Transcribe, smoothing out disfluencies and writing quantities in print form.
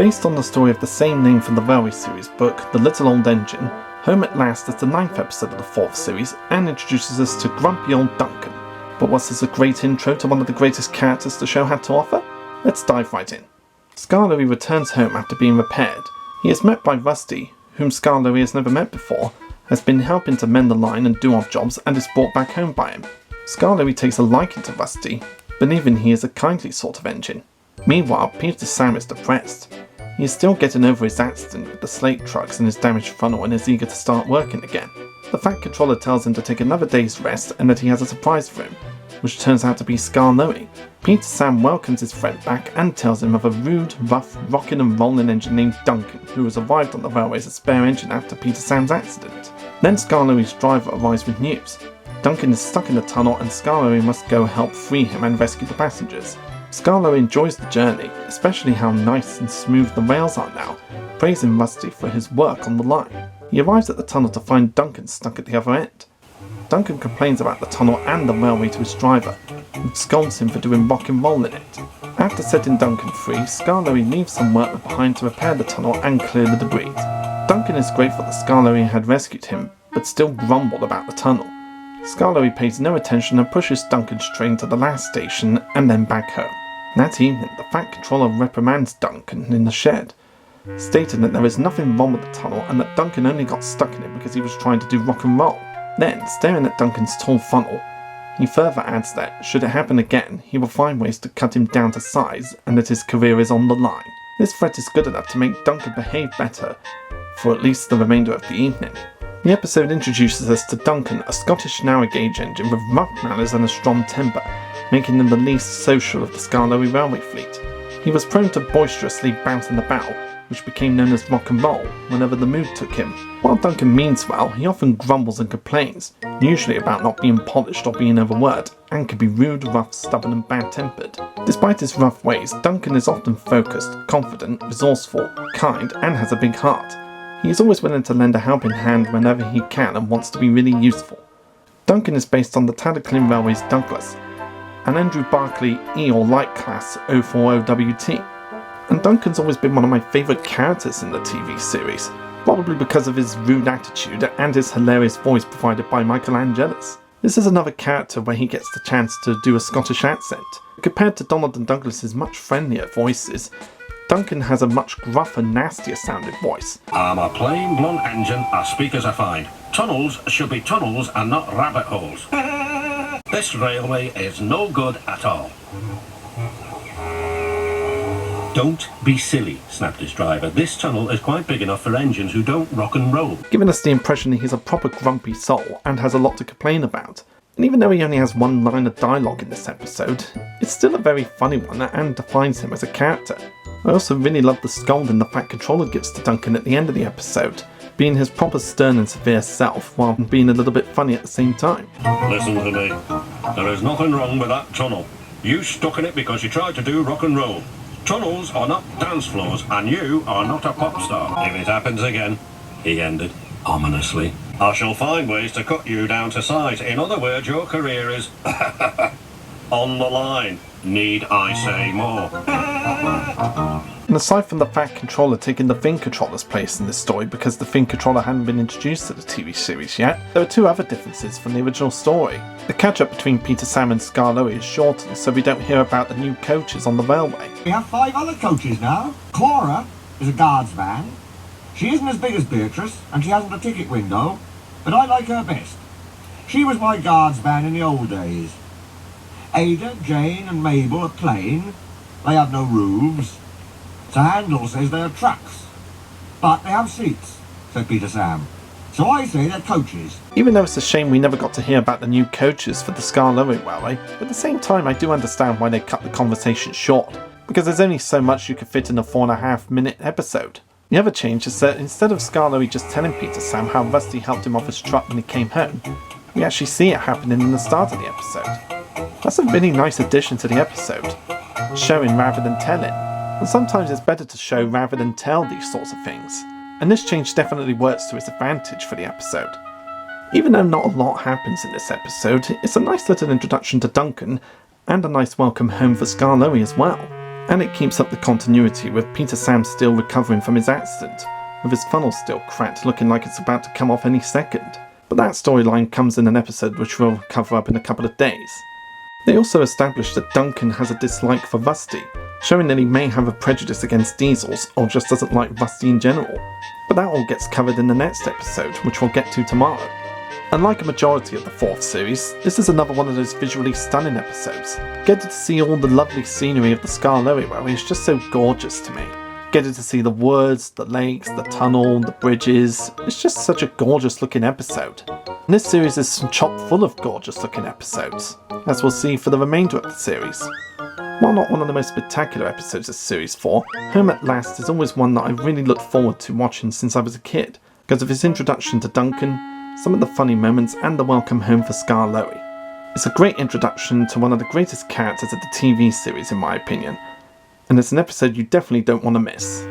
Based on the story of the same name from the Railway series book, The Little Old Engine, home at last is the 9th episode of the 4th series and introduces us to grumpy old Duncan. But was this a great intro to one of the greatest characters the show had to offer? Let's dive right in. Skarloey returns home after being repaired. He is met by Rusty, whom Skarloey has never met before, has been helping to mend the line and do odd jobs and is brought back home by him. Skarloey takes a liking to Rusty, believing he is a kindly sort of engine. Meanwhile, Peter Sam is depressed. He is still getting over his accident with the slate trucks and his damaged funnel and is eager to start working again. The Fat Controller tells him to take another day's rest and that he has a surprise for him, which turns out to be Skarloey. Peter Sam welcomes his friend back and tells him of a rude, rough, rocking and rolling engine named Duncan, who has arrived on the railway as a spare engine after Peter Sam's accident. Then Skarloey's driver arrives with news. Duncan is stuck in the tunnel and Skarloey must go help free him and rescue the passengers. Skarloey enjoys the journey, especially how nice and smooth the rails are now, praising Rusty for his work on the line. He arrives at the tunnel to find Duncan stuck at the other end. Duncan complains about the tunnel and the railway to his driver, and scolds him for doing rock and roll in it. After setting Duncan free, Skarloey leaves some workmen behind to repair the tunnel and clear the debris. Duncan is grateful that Skarloey had rescued him, but still grumbled about the tunnel. Skarloey pays no attention and pushes Duncan's train to the last station and then back home. That evening, the Fat Controller reprimands Duncan in the shed, stating that there is nothing wrong with the tunnel and that Duncan only got stuck in it because he was trying to do rock and roll. Then, staring at Duncan's tall funnel, he further adds that, should it happen again, he will find ways to cut him down to size and that his career is on the line. This threat is good enough to make Duncan behave better for at least the remainder of the evening. The episode introduces us to Duncan, a Scottish narrow gauge engine with rough manners and a strong temper, making him the least social of the Skarloey railway fleet. He was prone to boisterously bouncing about, which became known as rock and roll whenever the mood took him. While Duncan means well, he often grumbles and complains, usually about not being polished or being overworked, and can be rude, rough, stubborn and bad-tempered. Despite his rough ways, Duncan is often focused, confident, resourceful, kind, and has a big heart. He is always willing to lend a helping hand whenever he can and wants to be really useful. Duncan is based on the Tatterclin Railway's Douglas, an Andrew Barclay E or Light Class 040WT. And Duncan's always been one of my favourite characters in the TV series, probably because of his rude attitude and his hilarious voice provided by Michael Angelis. This is another character where he gets the chance to do a Scottish accent. Compared to Donald and Douglas's much friendlier voices, Duncan has a much gruffer, nastier sounding voice. I'm a plain blunt engine, I speak as I find. Tunnels should be tunnels and not rabbit holes. This railway is no good at all. Don't be silly, snapped his driver. This tunnel is quite big enough for engines who don't rock and roll. Giving us the impression that he's a proper grumpy soul and has a lot to complain about. And even though he only has one line of dialogue in this episode, it's still a very funny one and defines him as a character. I also really love the scolding the Fat Controller gives to Duncan at the end of the episode, being his proper stern and severe self while being a little bit funny at the same time. Listen to me. There is nothing wrong with that tunnel. You stuck in it because you tried to do rock and roll. Tunnels are not dance floors, and you are not a pop star. If it happens again, he ended, ominously, I shall find ways to cut you down to size. In other words, your career is on the line. Need I say more? And aside from the Fat Controller taking the Fin Controller's place in this story because the Fin Controller hadn't been introduced to the TV series yet, there are two other differences from the original story. The catch-up between Peter Sam and Skarloey is shortened, so we don't hear about the new coaches on the railway. We have 5 other coaches now. Cora is a guards van. She isn't as big as Beatrice, and she hasn't a ticket window, but I like her best. She was my guards van in the old days. Ada, Jane and Mabel are plain. They have no roofs. Sir Handel says they are trucks. But they have seats, said Peter Sam. So I say they're coaches. Even though it's a shame we never got to hear about the new coaches for the Skarloey Railway, at the same time I do understand why they cut the conversation short, because there's only so much you could fit in a 4.5-minute episode. The other change is that instead of Skarloey just telling Peter Sam how Rusty helped him off his truck when he came home, we actually see it happening in the start of the episode. That's a really nice addition to the episode, showing rather than telling. And sometimes it's better to show rather than tell these sorts of things. And this change definitely works to its advantage for the episode. Even though not a lot happens in this episode, it's a nice little introduction to Duncan, and a nice welcome home for Skarloey as well. And it keeps up the continuity with Peter Sam still recovering from his accident, with his funnel still cracked, looking like it's about to come off any second. But that storyline comes in an episode which we'll cover up in a couple of days. They also established that Duncan has a dislike for Rusty, showing that he may have a prejudice against diesels or just doesn't like Rusty in general. But that all gets covered in the next episode, which we'll get to tomorrow. Unlike a majority of the 4th series, this is another one of those visually stunning episodes. Getting to see all the lovely scenery of the Skarloey Valley is just so gorgeous to me. Getting to see the woods, the lakes, the tunnel, the bridges, it's just such a gorgeous looking episode. And this series is chock full of gorgeous looking episodes, as we'll see for the remainder of the series. While not one of the most spectacular episodes of Series 4, Home at Last is always one that I've really looked forward to watching since I was a kid, because of his introduction to Duncan, some of the funny moments and the welcome home for Skarloey. It's a great introduction to one of the greatest characters of the TV series in my opinion, and it's an episode you definitely don't want to miss.